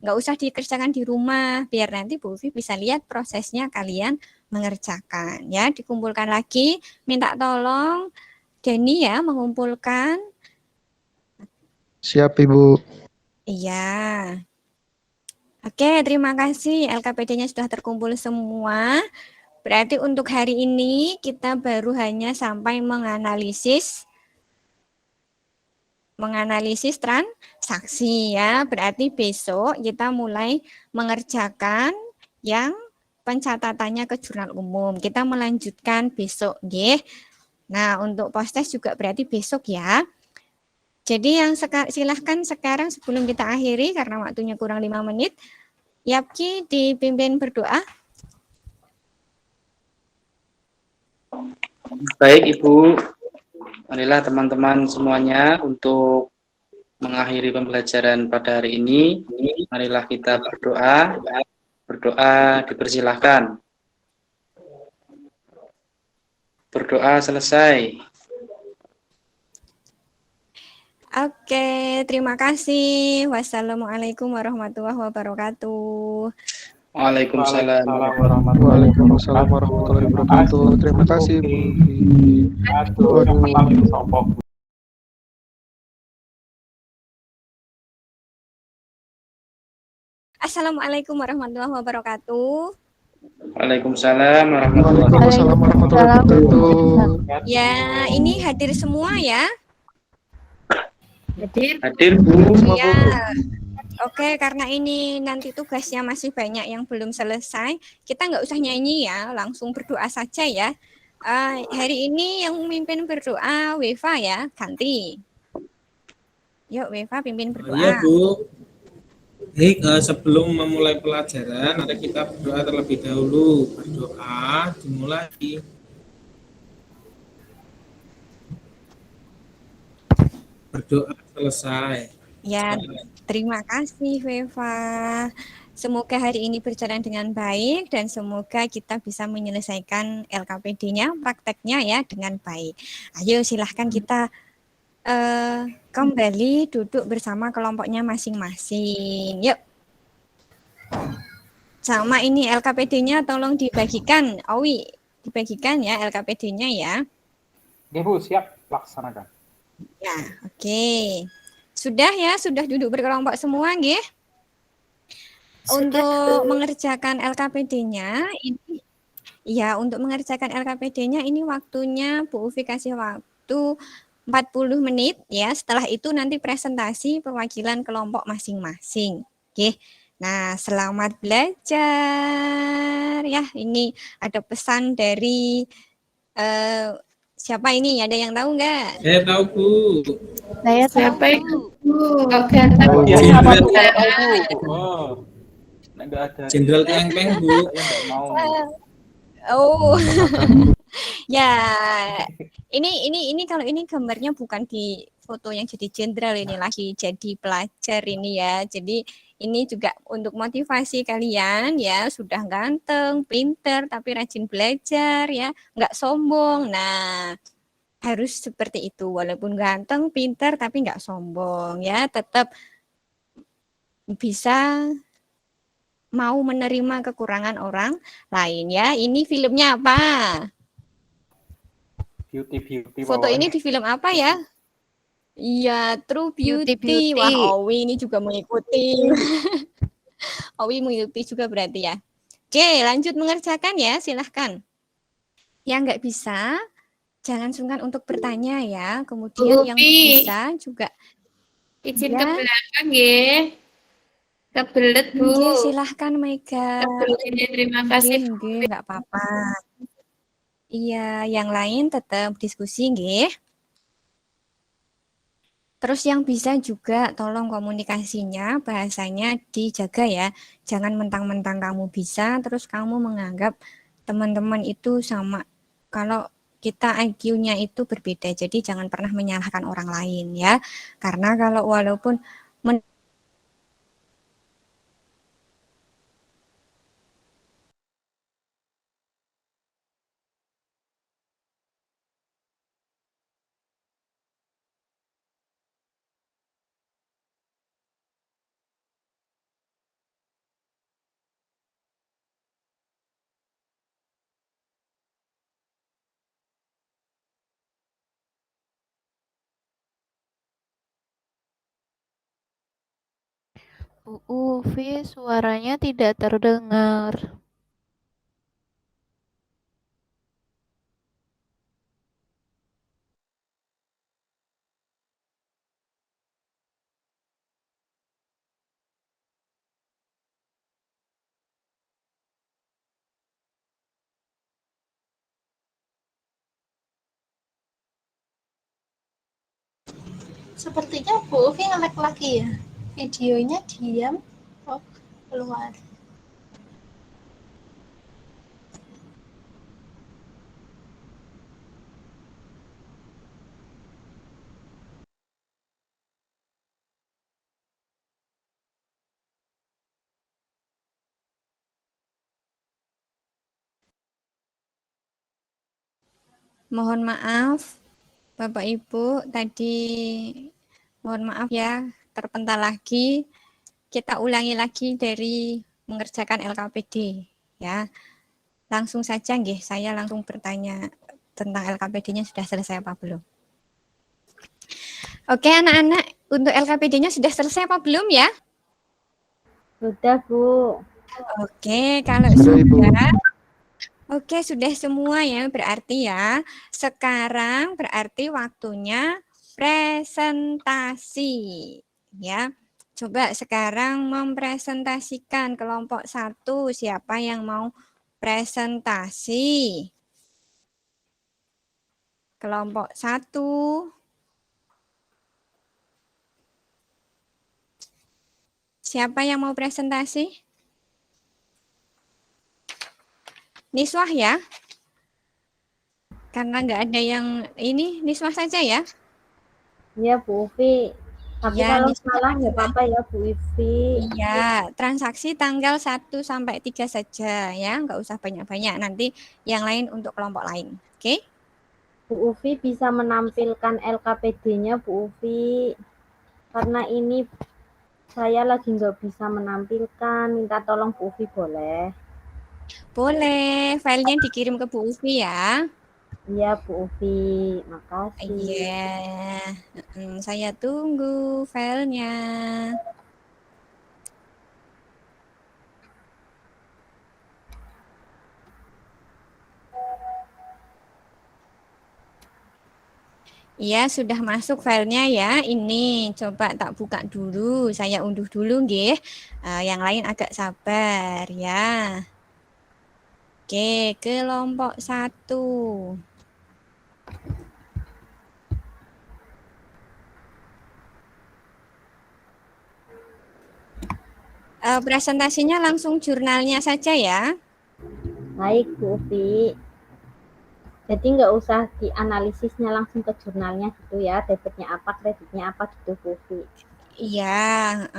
nggak usah dikerjakan di rumah, biar nanti Bu Uvi bisa lihat prosesnya kalian mengerjakan, ya, dikumpulkan lagi, minta tolong Denny ya mengumpulkan. Siap, Ibu. Iya. Oke, terima kasih. LKPD-nya sudah terkumpul semua. Berarti untuk hari ini kita baru hanya sampai menganalisis transaksi ya. Berarti besok kita mulai mengerjakan yang pencatatannya ke jurnal umum. Kita melanjutkan besok, nggih. Nah, untuk post test juga berarti besok ya. Jadi yang silahkan sekarang sebelum kita akhiri karena waktunya kurang 5 menit, Yapki dipimpin berdoa. Baik Ibu, marilah teman-teman semuanya untuk mengakhiri pembelajaran pada hari ini. Marilah kita berdoa. Berdoa dipersilahkan. Berdoa selesai. Oke, terima kasih. Wassalamualaikum warahmatullahi wabarakatuh. Waalaikumsalam Waalaikumsalam warahmatullahi wabarakatuh. Terima kasih Bu Ufi. Aduh, yang menang itu sopo. Assalamualaikum warahmatullahi wabarakatuh. Waalaikumsalam warahmatullahi wabarakatuh. Ya, ini hadir semua ya. Hadir Bu. Ya. Oke, karena ini nanti tugasnya masih banyak yang belum selesai, kita nggak usah nyanyi ya, langsung berdoa saja ya. Hari ini yang memimpin berdoa Weva ya, ganti. Yuk Weva pimpin berdoa. Iya Bu. Baik, sebelum memulai pelajaran, mari kita berdoa terlebih dahulu. Berdoa dimulai. Berdoa selesai. Ya, terima kasih Weva. Semoga hari ini berjalan dengan baik dan semoga kita bisa menyelesaikan LKPD-nya, prakteknya ya dengan baik. Ayo silahkan kita kembali duduk bersama kelompoknya masing-masing. Yuk. Sama ini LKPD-nya tolong dibagikan. Owi, dibagikan ya LKPD-nya ya. Oke Bu, siap laksanakan. Ya, oke. Sudah ya, sudah duduk berkelompok semua, nggih? Untuk mengerjakan LKPD-nya ini ya, untuk mengerjakan LKPD-nya ini waktunya Bu Ufi kasih waktu 40 menit ya. Setelah itu nanti presentasi perwakilan kelompok masing-masing. Oke. Nah, selamat belajar. Ya, ini ada pesan dari siapa ini? Ada yang tahu nggak? Saya tahu Bu. Saya Siapa tahu itu Bu. Bu? Oke, tahu. Biasanya apa Bu kalau tahu Bu? Oh, nggak ada. Jenderal Kleng Bu. Saya nggak mau. Oh. Ya, ini kalau ini gambarnya bukan di foto yang jadi jenderal, ini lagi jadi pelajar ini ya. Jadi ini juga untuk motivasi kalian ya, sudah ganteng, pinter, tapi rajin belajar ya, nggak sombong. Nah, harus seperti itu, walaupun ganteng, pinter, tapi nggak sombong ya, tetap bisa mau menerima kekurangan orang lain ya. Ini filmnya apa? Beauty Foto ini di film apa ya? Iya, True Beauty. Wah, Owi ini juga mengikuti. Owi mengikuti juga berarti ya. Oke, lanjut mengerjakan ya, silahkan. Yang nggak bisa, jangan sungkan untuk bertanya ya. Kemudian yang bisa juga izin ke belakang ya. Kebelet Bu. Oke, silahkan Mega. Terima kasih. Nggak apa-apa. Iya, yang lain tetap diskusi nggih. Terus yang bisa juga tolong komunikasinya, bahasanya dijaga ya. Jangan mentang-mentang kamu bisa, terus kamu menganggap teman-teman itu sama. Kalau kita IQ-nya itu berbeda, jadi jangan pernah menyalahkan orang lain ya. Karena kalau walaupun Bu Ufi, suaranya tidak terdengar. Sepertinya Bu Ufi nge-lag lagi ya. Videonya diam. Oh, keluar. Mohon maaf, Bapak Ibu, tadi mohon maaf ya, terpental lagi. Kita ulangi lagi dari mengerjakan LKPD ya. Langsung saja nggih, saya langsung bertanya tentang LKPD-nya sudah selesai apa belum. Oke, anak-anak, untuk LKPD-nya sudah selesai apa belum ya? Sudah, Bu. Oke, kalau Sudah, Ibu. sudah, oke, sudah semua ya, berarti ya. Sekarang berarti waktunya presentasi ya. Coba sekarang mempresentasikan kelompok 1. Siapa yang mau presentasi? Kelompok 1. Siapa yang mau presentasi? Niswah ya? Karena nggak ada yang ini, Niswah saja ya? Iya, Bu Ufi. Tapi Ya, kalau Niswah salah aja. nggak apa-apa ya, Bu Ufi. Iya, transaksi tanggal 1 sampai 3 saja ya, nggak usah banyak-banyak. Nanti yang lain untuk kelompok lain. Oke? Bu Ufi bisa menampilkan LKPD-nya, Bu Ufi. Karena ini saya lagi nggak bisa menampilkan. Minta tolong Bu Ufi boleh? Boleh, filenya dikirim ke Bu Ufi ya. Iya, Bu Ufi. Makasih. Iya, saya tunggu filenya. Iya, sudah masuk filenya ya. Ini coba tak buka dulu. Saya unduh dulu nggih. Yang lain agak sabar ya. Oke, kelompok 1. Presentasinya langsung jurnalnya saja ya. Baik, Bu Ufi. Jadi nggak usah dianalisisnya langsung ke jurnalnya gitu ya. Debitnya apa, kreditnya apa gitu, Bu Ufi. Iya.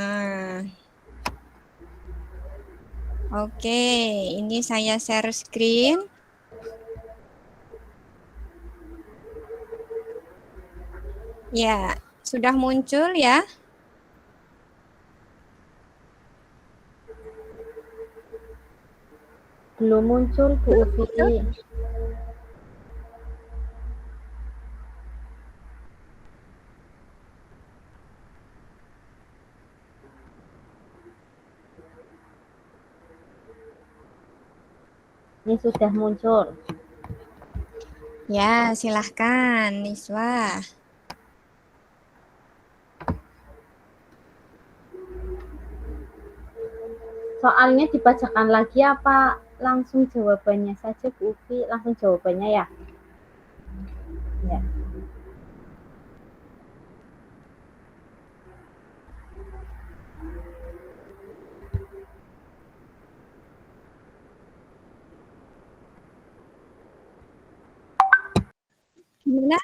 Oke, ini saya share screen. Ya, sudah muncul ya. Belum muncul, Bu Ufi. Ini sudah muncul. Ya, silahkan, Niswa. Soalnya dibacakan lagi apa langsung jawabannya saja, Bu Ufi? Langsung jawabannya ya? Ya. Gimana?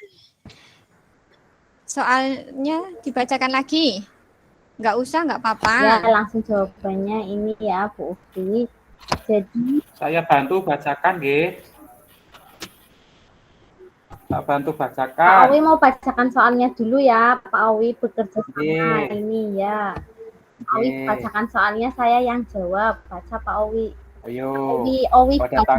Soalnya dibacakan lagi? Nggak usah, nggak apa-apa. Ya, langsung jawabannya ini ya, Bu Ufi. Jadi, Saya bantu bacakan, nggih. Tak bantu Pak bacakan. Owi mau bacakan soalnya dulu ya. Pak Owi bekerja sama Nggih. ini ya. Pak Owi Nggih. bacakan soalnya, saya yang jawab. Baca Pak Owi. Ayo, Owi pada baca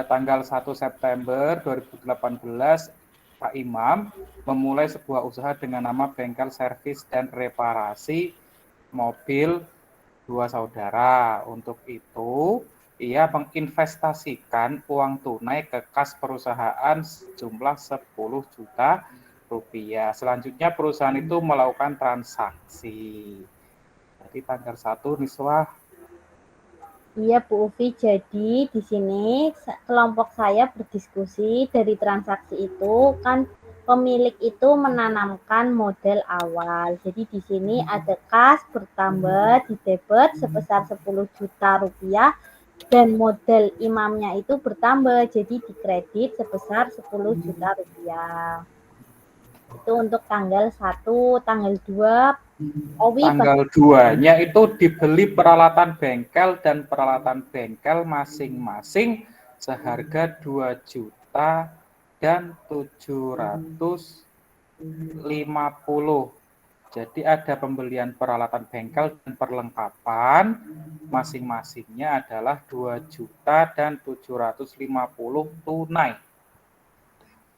tanggal dulu, 1 September 2018, Pak Imam memulai sebuah usaha dengan nama Bengkel Servis dan Reparasi Mobil Dua Saudara. Untuk itu, ia menginvestasikan uang tunai ke kas perusahaan sejumlah 10 juta rupiah. Selanjutnya perusahaan itu melakukan transaksi. Jadi tanggal 1 Niswah. Iya, Bu Ufi. Jadi di sini kelompok saya berdiskusi dari transaksi itu kan pemilik itu menanamkan modal awal. Jadi di sini ada kas bertambah di debit sebesar 10 juta rupiah dan modal imamnya itu bertambah jadi dikredit sebesar 10 juta rupiah. Itu untuk tanggal 1, tanggal 2 Owi Tanggal 2-nya itu dibeli peralatan bengkel dan peralatan bengkel masing-masing seharga 2 juta dan 750. Jadi ada pembelian peralatan bengkel dan perlengkapan masing-masingnya adalah 2 juta dan 750 tunai.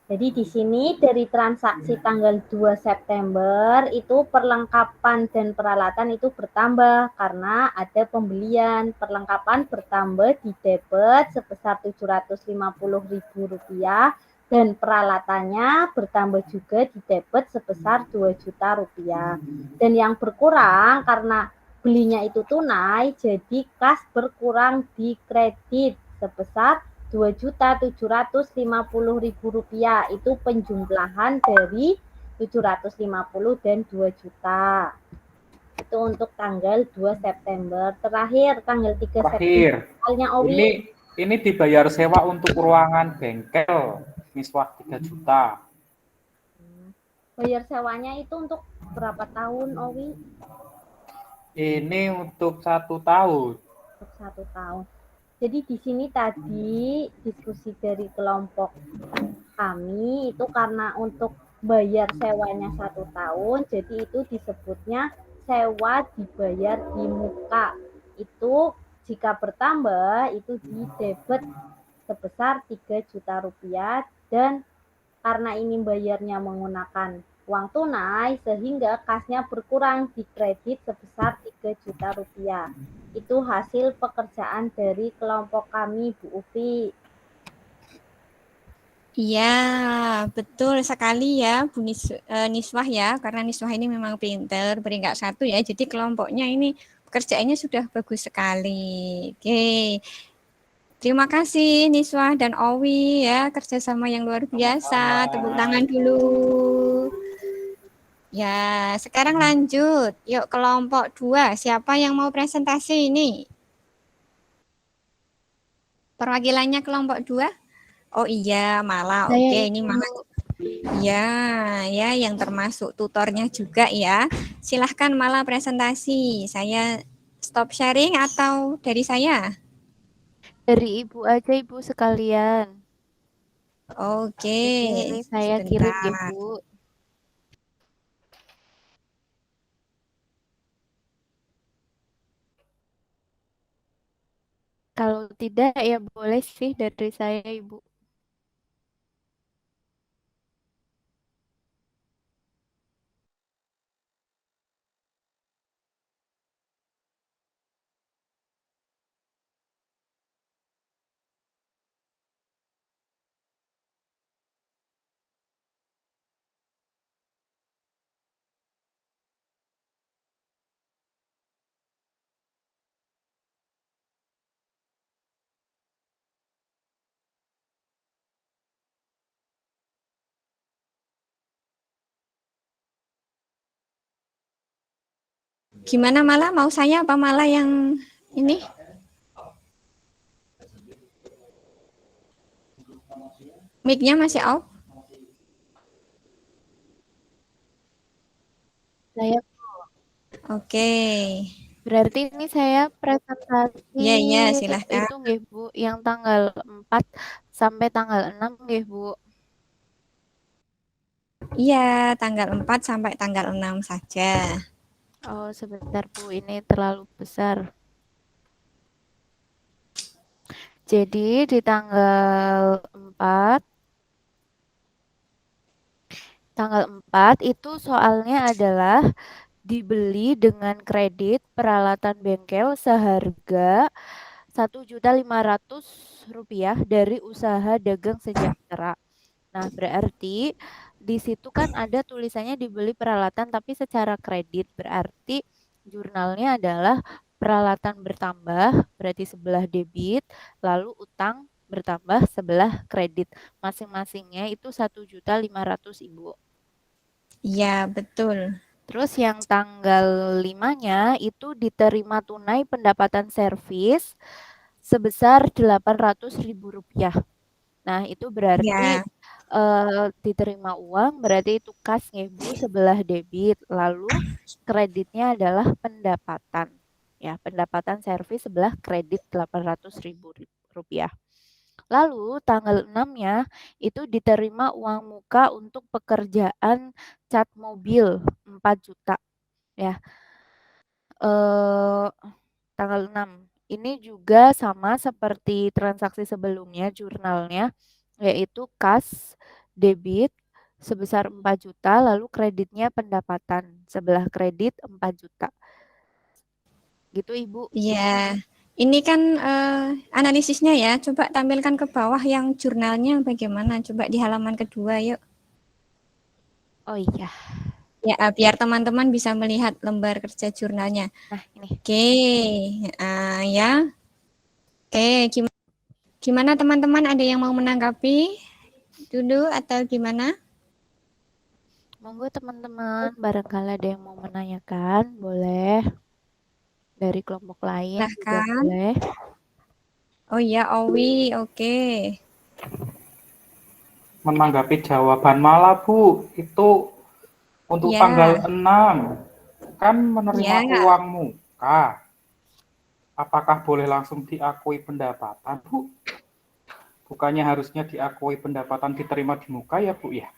Jadi di sini dari transaksi tanggal 2 September itu perlengkapan dan peralatan itu bertambah karena ada pembelian. Perlengkapan bertambah di debit sebesar Rp750.000 dan peralatannya bertambah juga di debit sebesar 2 juta rupiah. Dan yang berkurang karena belinya itu tunai, jadi kas berkurang di kredit sebesar Rp2.750.000. Itu penjumlahan dari 750 dan 2 juta. Itu untuk tanggal 2 September. Terakhir tanggal 3 September. Ini dibayar sewa untuk ruangan bengkel, miswah 3 juta. Bayar sewanya itu untuk berapa tahun, Owi? Ini untuk 1 tahun. Untuk 1 tahun. Jadi di sini tadi diskusi dari kelompok kami itu karena untuk bayar sewanya 1 tahun, jadi itu disebutnya sewa dibayar di muka. Itu jika bertambah itu di debit sebesar 3 juta rupiah dan karena ini bayarnya menggunakan uang tunai sehingga kasnya berkurang di kredit sebesar 3 juta rupiah. Itu hasil pekerjaan dari kelompok kami, Bu Ufi. Iya, betul sekali ya Bu Niswah ya, karena Niswah ini memang pinter, peringkat 1 ya, jadi kelompoknya ini pekerjaannya sudah bagus sekali. Oke. Terima kasih Niswah dan Owi ya, kerjasama yang luar biasa. Tepuk tangan dulu. Ya, sekarang lanjut. Yuk kelompok 2. Siapa yang mau presentasi ini? Perwakilannya kelompok 2? Oh iya, Mala. Oke, ini Mala. Ya, ya yang termasuk tutornya juga ya. Silahkan Mala presentasi. Saya stop sharing atau dari saya? Dari Ibu aja, Ibu sekalian. Oke, ini saya kirim ya, Bu. Kalau tidak ya boleh sih dari saya, Ibu. Gimana Mala? Mau saya apa Mala yang ini? Mic-nya masih off? Saya. Oke. Berarti ini saya presentasi. Ya, silahkan. Itu nggih, Bu, yang tanggal 4 sampai tanggal 6 nggih, Bu. Iya, tanggal 4 sampai tanggal 6 saja. Oh, sebentar Bu, ini terlalu besar. Jadi di tanggal 4 itu soalnya adalah dibeli dengan kredit peralatan bengkel seharga Rp1.500.000 dari usaha dagang sejahtera. Nah, berarti di situ kan ada tulisannya dibeli peralatan tapi secara kredit. Berarti jurnalnya adalah peralatan bertambah, berarti sebelah debit, lalu utang bertambah sebelah kredit. Masing-masingnya itu 1.500.000 Ibu. Iya, betul. Terus yang tanggal 5-nya itu diterima tunai pendapatan servis sebesar Rp800.000. Nah, itu berarti Ya, diterima uang berarti itu kas ya Bu, sebelah debit. Lalu kreditnya adalah pendapatan. Ya, pendapatan servis sebelah kredit Rp800.000. Lalu tanggal 6-nya itu diterima uang muka untuk pekerjaan cat mobil 4 juta ya. Tanggal 6. Ini juga sama seperti transaksi sebelumnya jurnalnya, yaitu kas debit sebesar 4 juta lalu kreditnya pendapatan sebelah kredit 4 juta. Gitu Ibu. iya. Ini kan analisisnya ya. Coba tampilkan ke bawah yang jurnalnya bagaimana. Coba di halaman kedua yuk. Oh iya. Ya, biar teman-teman bisa melihat lembar kerja jurnalnya. Nah, ini. Oke, ya. Oke, gimana teman-teman? Ada yang mau menanggapi dulu atau gimana? Monggo teman-teman, barangkali ada yang mau menanyakan, boleh. Dari kelompok lain juga Silahkan. boleh. Oh iya, Owi, oke. Menanggapi jawaban Mala, Bu, itu untuk Ya. tanggal 6 kan menerima Ya. uang muka. Apakah boleh langsung diakui pendapatan, Bu? Bukannya harusnya diakui pendapatan diterima di muka ya, Bu ya?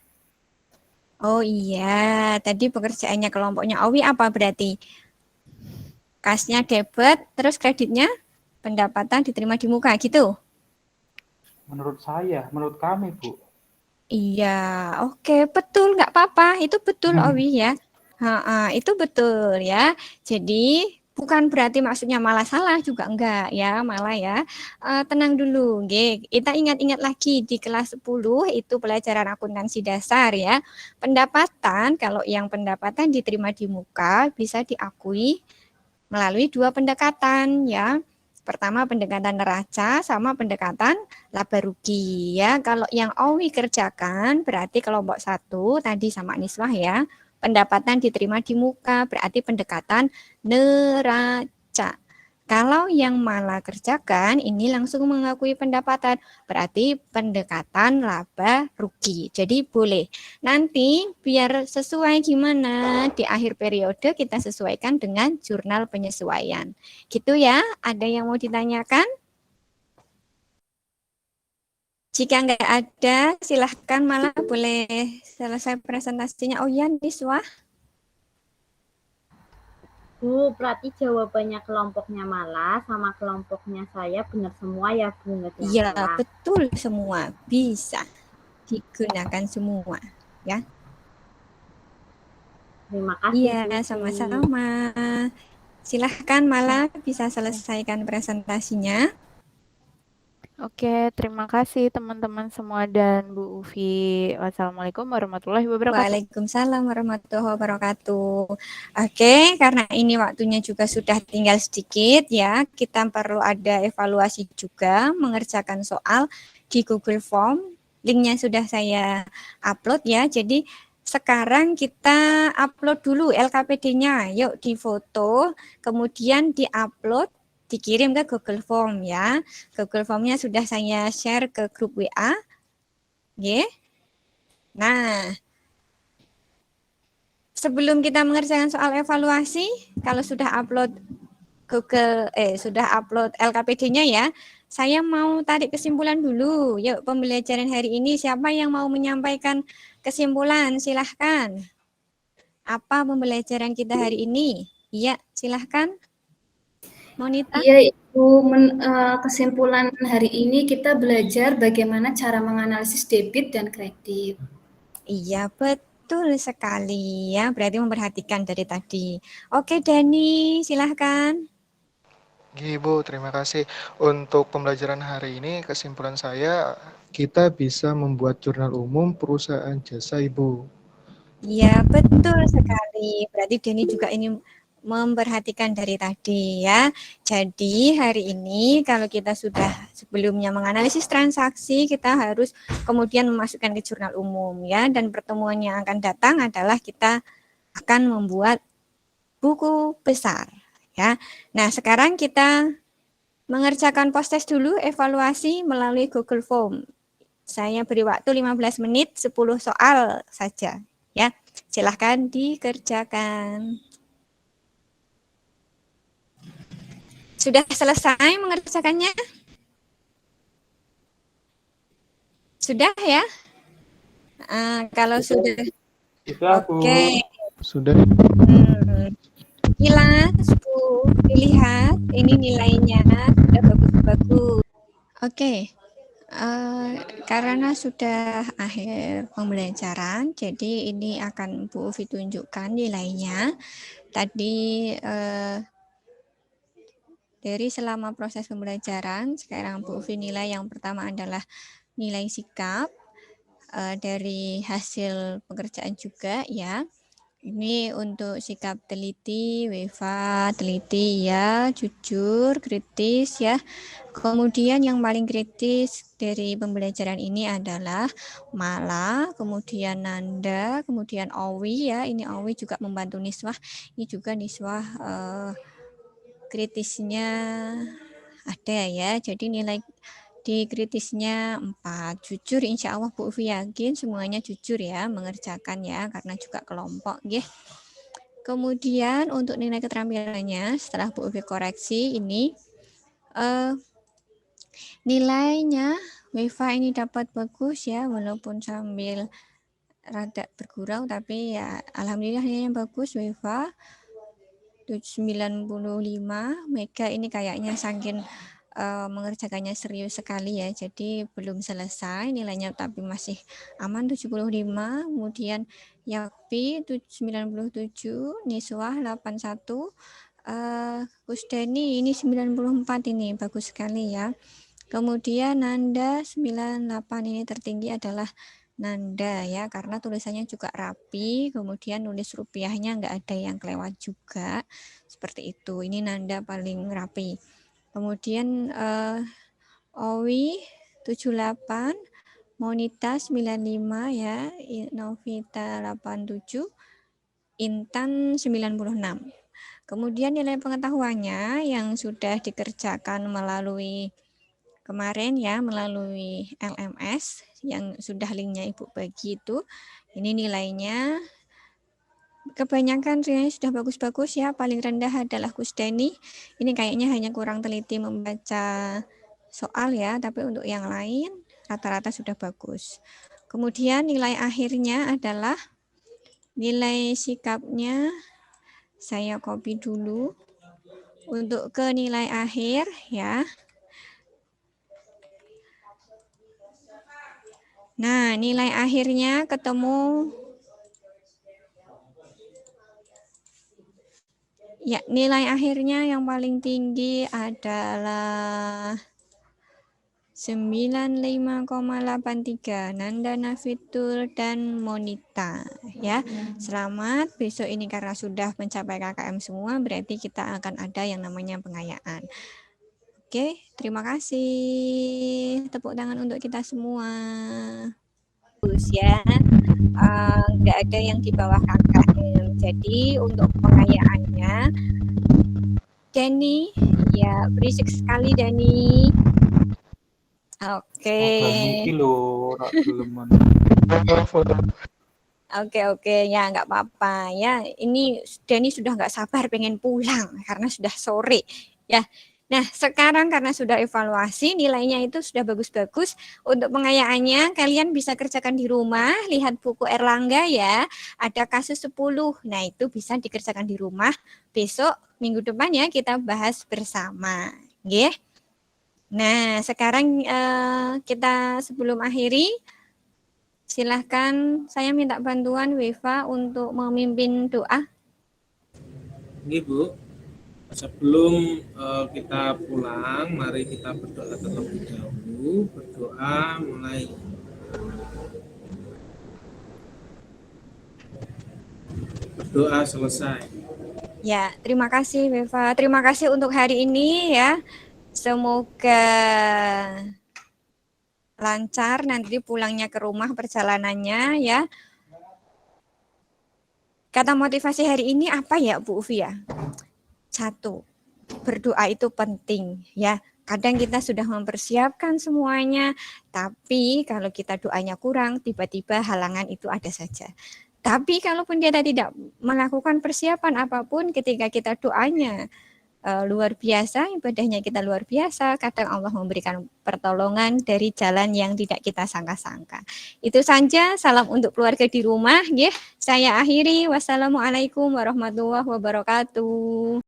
Oh iya, tadi pekerjaannya kelompoknya Owi apa berarti? Kasnya debit, terus kreditnya pendapatan diterima di muka gitu? Menurut saya, menurut kami, Bu. Iya, oke, betul, nggak apa-apa, itu betul Owi ya. Itu betul ya. Jadi bukan berarti maksudnya malah salah juga enggak ya, malah ya. Tenang dulu, nggih. Kita ingat-ingat lagi di kelas 10 itu pelajaran akuntansi dasar ya. Pendapatan, kalau yang pendapatan diterima di muka bisa diakui melalui dua pendekatan ya. Pertama pendekatan neraca sama pendekatan laba rugi ya. Kalau yang Owi kerjakan berarti kelompok 1 tadi sama Niswah ya. Pendapatan diterima di muka berarti pendekatan neraca. Kalau yang Mala kerjakan ini langsung mengakui pendapatan berarti pendekatan laba rugi. Jadi boleh. Nanti biar sesuai gimana di akhir periode kita sesuaikan dengan jurnal penyesuaian. Gitu ya. Ada yang mau ditanyakan? Jika nggak ada, silahkan Mala boleh selesai presentasinya. Oh iya, Niswah. Bu, berarti jawabannya kelompoknya Mala sama kelompoknya saya benar semua ya, Bu? Iya, betul semua. Bisa digunakan semua, ya. Terima kasih. Iya, sama-sama. Silahkan Mala bisa selesaikan presentasinya. Oke, terima kasih teman-teman semua dan Bu Ufi. Wassalamualaikum warahmatullahi wabarakatuh. Waalaikumsalam warahmatullahi wabarakatuh. Oke, karena ini waktunya juga sudah tinggal sedikit ya, kita perlu ada evaluasi juga mengerjakan soal di Google Form. Linknya sudah saya upload ya, jadi sekarang kita upload dulu LKPD-nya. Yuk difoto, kemudian diupload, dikirim ke Google Form ya. Google Form-nya sudah saya share ke grup WA. Oke. Nah, sebelum kita mengerjakan soal evaluasi, kalau sudah upload sudah upload LKPD-nya ya, saya mau tarik kesimpulan dulu. Yuk, pembelajaran hari ini siapa yang mau menyampaikan kesimpulan? Silahkan. Apa pembelajaran kita hari ini? Iya, silahkan. Monita. Iya, Ibu. Kesimpulan hari ini kita belajar bagaimana cara menganalisis debit dan kredit. Iya, betul sekali ya. Berarti memperhatikan dari tadi. Oke, Dani, silahkan. Ibu, terima kasih. Untuk pembelajaran hari ini, kesimpulan saya, kita bisa membuat jurnal umum perusahaan jasa, Ibu. Iya, betul sekali. Berarti Dani juga ini memperhatikan dari tadi ya. Jadi hari ini kalau kita sudah sebelumnya menganalisis transaksi, kita harus kemudian memasukkan ke jurnal umum ya. Dan pertemuan yang akan datang adalah kita akan membuat buku besar ya. Nah, sekarang kita mengerjakan post-test dulu, evaluasi melalui Google Form. Saya beri waktu 15 menit, 10 soal saja ya. Silahkan dikerjakan. Sudah selesai mengerjakannya? Sudah ya? Kalau sudah, oke. Sudah. Kilas, Bu, dilihat, ini nilainya sudah bagus-bagus. Oke, karena sudah akhir pembelajaran, jadi ini akan Bu Ufi tunjukkan nilainya. Tadi dari selama proses pembelajaran, sekarang Bu Ufi nilai yang pertama adalah nilai sikap dari hasil pekerjaan juga ya. Ini untuk sikap teliti, WEFA, teliti ya, jujur, kritis ya. Kemudian yang paling kritis dari pembelajaran ini adalah Mala, kemudian Nanda, kemudian Owi ya. Ini Owi juga membantu Niswah. Ini juga Niswah kritisnya ada ya. Jadi nilai di kritisnya 4. Jujur insya Allah Bu Ufi yakin semuanya jujur ya mengerjakan ya karena juga kelompok ya. Kemudian untuk nilai keterampilannya setelah Bu Ufi koreksi ini nilainya WEFA ini dapat bagus ya walaupun sambil rada bergurau tapi ya alhamdulillah nilainya bagus WEFA 95. Mega ini kayaknya saking mengerjakannya serius sekali ya, jadi belum selesai nilainya tapi masih aman 75. Kemudian Yakpi 97, Niswah 81, Kusdeni ini 94, ini bagus sekali ya. Kemudian Nanda 98, ini tertinggi adalah Nanda ya karena tulisannya juga rapi, kemudian nulis rupiahnya nggak ada yang kelewat juga seperti itu. Ini Nanda paling rapi. Kemudian Owi 78, Monita 95 ya, Novita 87, Intan 96. Kemudian nilai pengetahuannya yang sudah dikerjakan melalui kemarin ya melalui LMS yang sudah linknya Ibu bagi itu, ini nilainya kebanyakan nilainya sudah bagus-bagus ya. Paling rendah adalah Kusdeni, ini kayaknya hanya kurang teliti membaca soal ya, tapi untuk yang lain rata-rata sudah bagus. Kemudian nilai akhirnya adalah nilai sikapnya, saya copy dulu untuk ke nilai akhir ya. Nah, nilai akhirnya ketemu ya, nilai akhirnya yang paling tinggi adalah 95,83 Nanda, Nafitul dan Monita ya. Selamat, besok ini karena sudah mencapai KKM semua berarti kita akan ada yang namanya pengayaan. Oke, terima kasih. Tepuk tangan untuk kita semua. Terus ya, nggak ada yang di bawah KKM. Jadi untuk pengayaannya, Dani, ya berisik sekali Dani. Oke. Oke, ya nggak apa-apa ya. Ini Dani sudah nggak sabar pengen pulang karena sudah sore ya. Nah, sekarang karena sudah evaluasi, nilainya itu sudah bagus-bagus. Untuk pengayaannya, kalian bisa kerjakan di rumah, lihat buku Erlangga ya. Ada kasus 10, nah itu bisa dikerjakan di rumah. Besok, minggu depan ya, kita bahas bersama. Nggih. Nah, sekarang kita sebelum akhiri, silahkan saya minta bantuan WEFA untuk memimpin doa. Nggih, Bu. Sebelum kita pulang, mari kita berdoa terlebih dahulu. Berdoa mulai. Berdoa selesai. Ya, terima kasih Beva. Terima kasih untuk hari ini ya. Semoga lancar nanti pulangnya ke rumah perjalanannya ya. Kata motivasi hari ini apa ya Bu Ufi ya? 1, berdoa itu penting ya. Kadang kita sudah mempersiapkan semuanya, tapi kalau kita doanya kurang, tiba-tiba halangan itu ada saja. Tapi kalaupun kita tidak melakukan persiapan apapun, ketika kita doanya luar biasa, ibadahnya kita luar biasa, kadang Allah memberikan pertolongan dari jalan yang tidak kita sangka-sangka. Itu saja, salam untuk keluarga di rumah. Saya akhiri, wassalamualaikum warahmatullahi wabarakatuh.